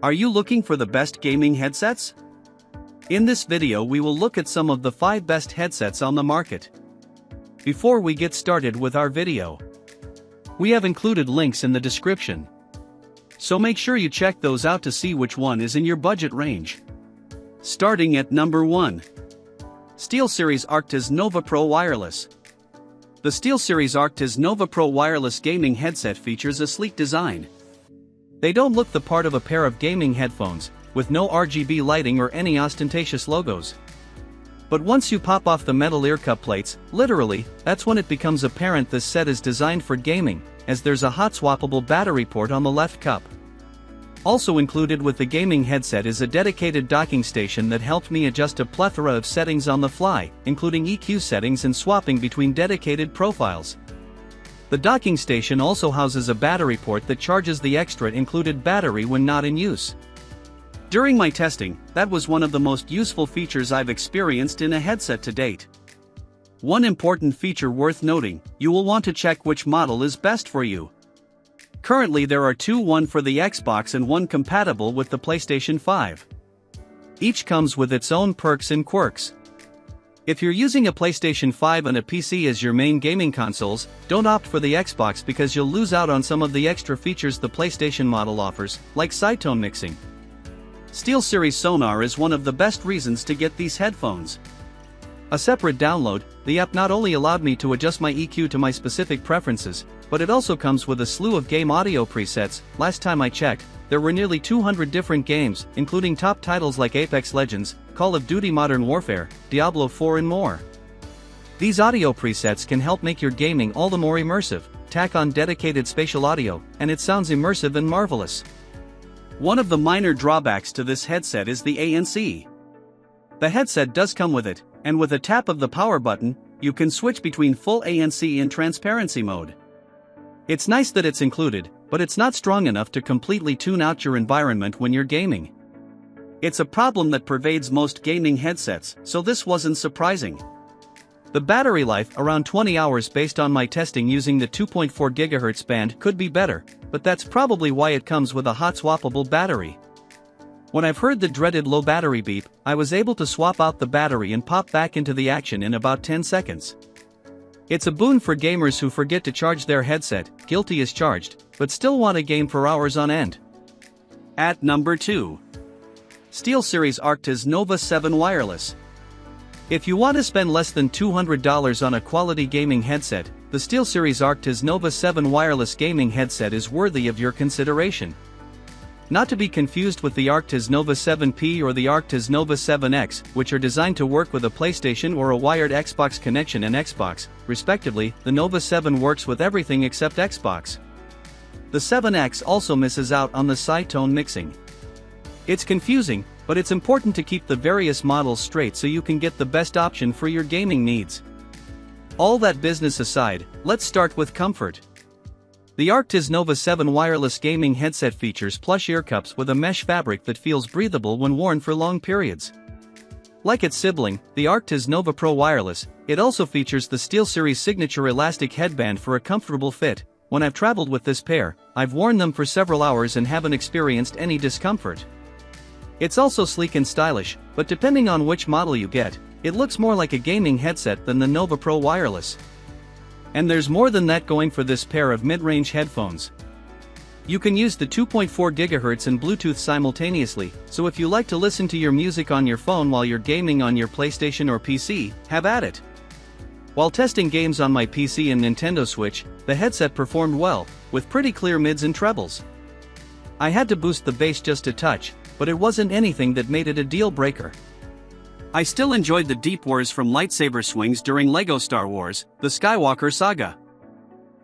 Are you looking for the best gaming headsets? In this video we will look at some of the 5 best headsets on the market. Before we get started with our video, we have included links in the description, so make sure you check those out to see which one is in your budget range. Starting at number 1. SteelSeries Arctis Nova Pro Wireless. The SteelSeries Arctis Nova Pro Wireless gaming headset features a sleek design. They don't look the part of a pair of gaming headphones, with no RGB lighting or any ostentatious logos. But once you pop off the metal ear cup plates, literally, that's when it becomes apparent this set is designed for gaming, as there's a hot swappable battery port on the left cup. Also included with the gaming headset is a dedicated docking station that helped me adjust a plethora of settings on the fly, including EQ settings and swapping between dedicated profiles. The docking station also houses a battery port that charges the extra included battery when not in use. During my testing, that was one of the most useful features I've experienced in a headset to date. One important feature worth noting, you will want to check which model is best for you. Currently there are two, one for the Xbox and one compatible with the PlayStation 5. Each comes with its own perks and quirks. If you're using a PlayStation 5 and a PC as your main gaming consoles, don't opt for the Xbox because you'll lose out on some of the extra features the PlayStation model offers, like sidetone mixing. SteelSeries Sonar is one of the best reasons to get these headphones. A separate download, the app not only allowed me to adjust my EQ to my specific preferences, but it also comes with a slew of game audio presets. Last time I checked, there were nearly 200 different games, including top titles like Apex Legends, Call of Duty Modern Warfare, Diablo 4 and more. These audio presets can help make your gaming all the more immersive. Tack on dedicated spatial audio, and it sounds immersive and marvelous. One of the minor drawbacks to this headset is the ANC. The headset does come with it, and with a tap of the power button, you can switch between full ANC and transparency mode. It's nice that it's included, but it's not strong enough to completely tune out your environment when you're gaming. It's a problem that pervades most gaming headsets, so this wasn't surprising. The battery life, around 20 hours based on my testing using the 2.4 GHz band, could be better, but that's probably why it comes with a hot swappable battery. When I've heard the dreaded low battery beep, I was able to swap out the battery and pop back into the action in about 10 seconds. It's a boon for gamers who forget to charge their headset, guilty as charged, but still want to game for hours on end. At number 2. SteelSeries Arctis Nova 7 Wireless. If you want to spend less than $200 on a quality gaming headset, the SteelSeries Arctis Nova 7 Wireless gaming headset is worthy of your consideration. Not to be confused with the Arctis Nova 7P or the Arctis Nova 7X, which are designed to work with a PlayStation or a wired Xbox connection and Xbox, respectively. The Nova 7 works with everything except Xbox. The 7X also misses out on the sidetone mixing. It's confusing, but it's important to keep the various models straight so you can get the best option for your gaming needs. All that business aside, let's start with comfort. The Arctis Nova 7 wireless gaming headset features plush ear cups with a mesh fabric that feels breathable when worn for long periods. Like its sibling, the Arctis Nova Pro Wireless, it also features the SteelSeries signature elastic headband for a comfortable fit. When I've traveled with this pair, I've worn them for several hours and haven't experienced any discomfort. It's also sleek and stylish, but depending on which model you get, it looks more like a gaming headset than the Nova Pro Wireless. And there's more than that going for this pair of mid-range headphones. You can use the 2.4 GHz and Bluetooth simultaneously, so if you like to listen to your music on your phone while you're gaming on your PlayStation or PC, have at it. While testing games on my PC and Nintendo Switch, the headset performed well, with pretty clear mids and trebles. I had to boost the bass just a touch, but it wasn't anything that made it a deal breaker. I still enjoyed the deep whirs from lightsaber swings during LEGO Star Wars: The Skywalker Saga.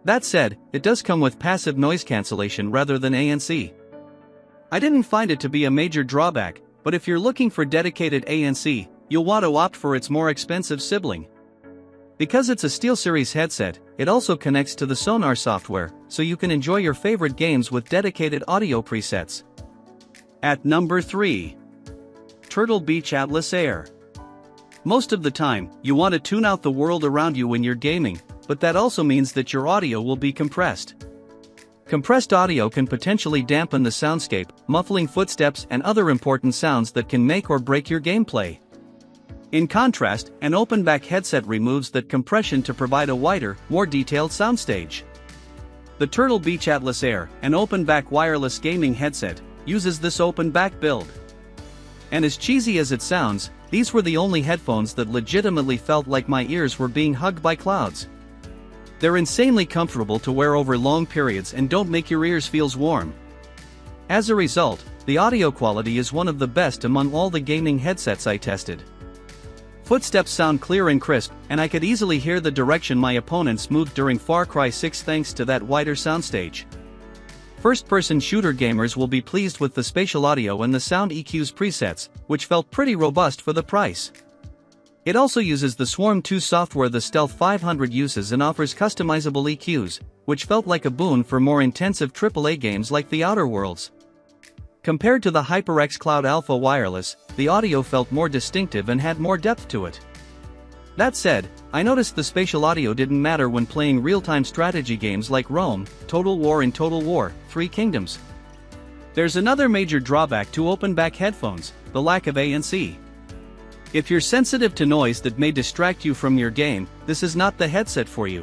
That said, it does come with passive noise cancellation rather than ANC. I didn't find it to be a major drawback, but if you're looking for dedicated ANC, you'll want to opt for its more expensive sibling. Because it's a SteelSeries headset, it also connects to the Sonar software, so you can enjoy your favorite games with dedicated audio presets. At number 3. Turtle Beach Atlas Air. Most of the time, you want to tune out the world around you when you're gaming, but that also means that your audio will be compressed. Compressed audio can potentially dampen the soundscape, muffling footsteps and other important sounds that can make or break your gameplay. In contrast, an open-back headset removes that compression to provide a wider, more detailed soundstage. The Turtle Beach Atlas Air, an open-back wireless gaming headset, uses this open-back build. And as cheesy as it sounds, these were the only headphones that legitimately felt like my ears were being hugged by clouds. They're insanely comfortable to wear over long periods and don't make your ears feel warm. As a result, the audio quality is one of the best among all the gaming headsets I tested. Footsteps sound clear and crisp, and I could easily hear the direction my opponents moved during Far Cry 6 thanks to that wider soundstage. First-person shooter gamers will be pleased with the spatial audio and the sound EQs presets, which felt pretty robust for the price. It also uses the Swarm 2 software the Stealth 500 uses and offers customizable EQs, which felt like a boon for more intensive AAA games like The Outer Worlds. Compared to the HyperX Cloud Alpha Wireless, the audio felt more distinctive and had more depth to it. That said, I noticed the spatial audio didn't matter when playing real-time strategy games like Rome, Total War and Total War: Three Kingdoms. There's another major drawback to open-back headphones: the lack of ANC. If you're sensitive to noise that may distract you from your game, this is not the headset for you.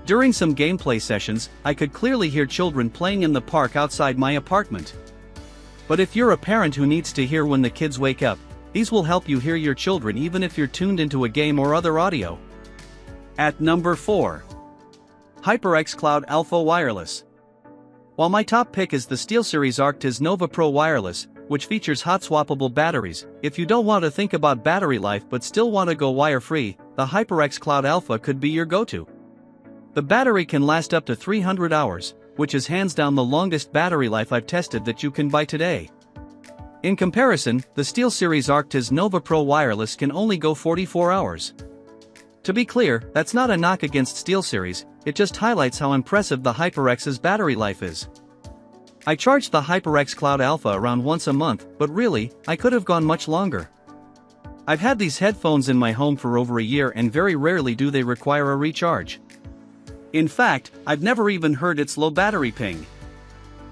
During some gameplay sessions, I could clearly hear children playing in the park outside my apartment. But if you're a parent who needs to hear when the kids wake up, these will help you hear your children even if you're tuned into a game or other audio. At number 4. HyperX Cloud Alpha Wireless. While my top pick is the SteelSeries Arctis Nova Pro Wireless, which features hot swappable batteries, if you don't want to think about battery life but still want to go wire-free, the HyperX Cloud Alpha could be your go-to. The battery can last up to 300 hours, which is hands down the longest battery life I've tested that you can buy today. In comparison, the SteelSeries Arctis Nova Pro Wireless can only go 44 hours. To be clear, that's not a knock against SteelSeries, it just highlights how impressive the HyperX's battery life is. I charged the HyperX Cloud Alpha around once a month, but really, I could have gone much longer. I've had these headphones in my home for over a year and very rarely do they require a recharge. In fact, I've never even heard its low battery ping.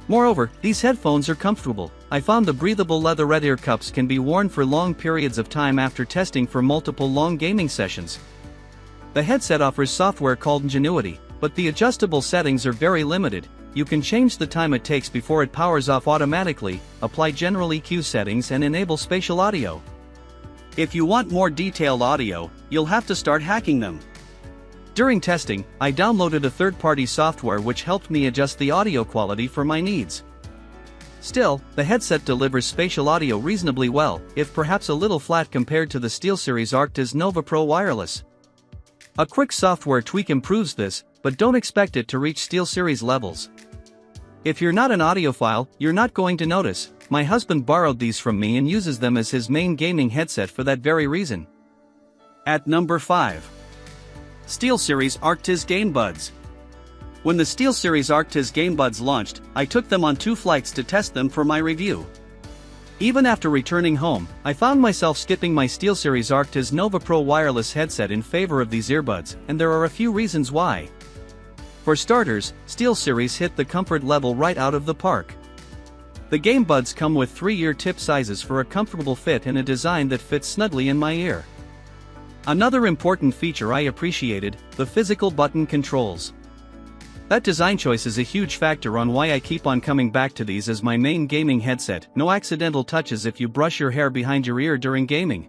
Moreover, these headphones are comfortable. I found the breathable leatherette ear cups can be worn for long periods of time after testing for multiple long gaming sessions. The headset offers software called Ingenuity, but the adjustable settings are very limited. You can change the time it takes before it powers off automatically, apply general EQ settings and enable spatial audio. If you want more detailed audio, you'll have to start hacking them. During testing, I downloaded a third-party software which helped me adjust the audio quality for my needs. Still, the headset delivers spatial audio reasonably well, if perhaps a little flat compared to the SteelSeries Arctis Nova Pro Wireless. A quick software tweak improves this, but don't expect it to reach SteelSeries levels. If you're not an audiophile, you're not going to notice. My husband borrowed these from me and uses them as his main gaming headset for that very reason. At number 5. SteelSeries Arctis GameBuds. When the SteelSeries Arctis GameBuds launched, I took them on 2 flights to test them for my review. Even after returning home, I found myself skipping my SteelSeries Arctis Nova Pro wireless headset in favor of these earbuds, and there are a few reasons why. For starters, SteelSeries hit the comfort level right out of the park. The GameBuds come with 3-ear tip sizes for a comfortable fit and a design that fits snugly in my ear. Another important feature I appreciated, the physical button controls. That design choice is a huge factor on why I keep on coming back to these as my main gaming headset. No accidental touches if you brush your hair behind your ear during gaming.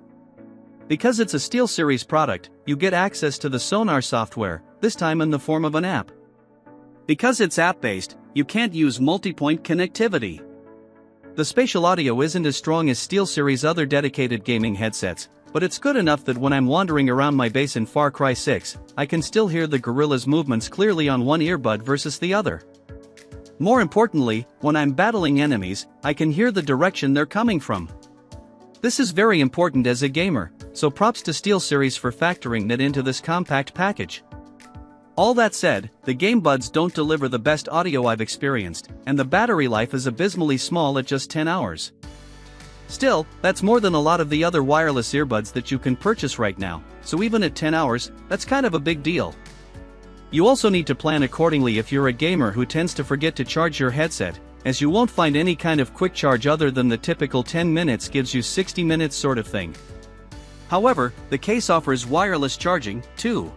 Because it's a SteelSeries product, you get access to the Sonar software, this time in the form of an app. Because it's app-based, you can't use multi-point connectivity. The spatial audio isn't as strong as SteelSeries' other dedicated gaming headsets, but it's good enough that when I'm wandering around my base in Far Cry 6, I can still hear the gorilla's movements clearly on one earbud versus the other. More importantly, when I'm battling enemies, I can hear the direction they're coming from. This is very important as a gamer, so props to SteelSeries for factoring that into this compact package. All that said, the GameBuds don't deliver the best audio I've experienced, and the battery life is abysmally small at just 10 hours. Still, that's more than a lot of the other wireless earbuds that you can purchase right now, so even at 10 hours, that's kind of a big deal. You also need to plan accordingly if you're a gamer who tends to forget to charge your headset, as you won't find any kind of quick charge other than the typical 10 minutes gives you 60 minutes sort of thing. However, the case offers wireless charging, too.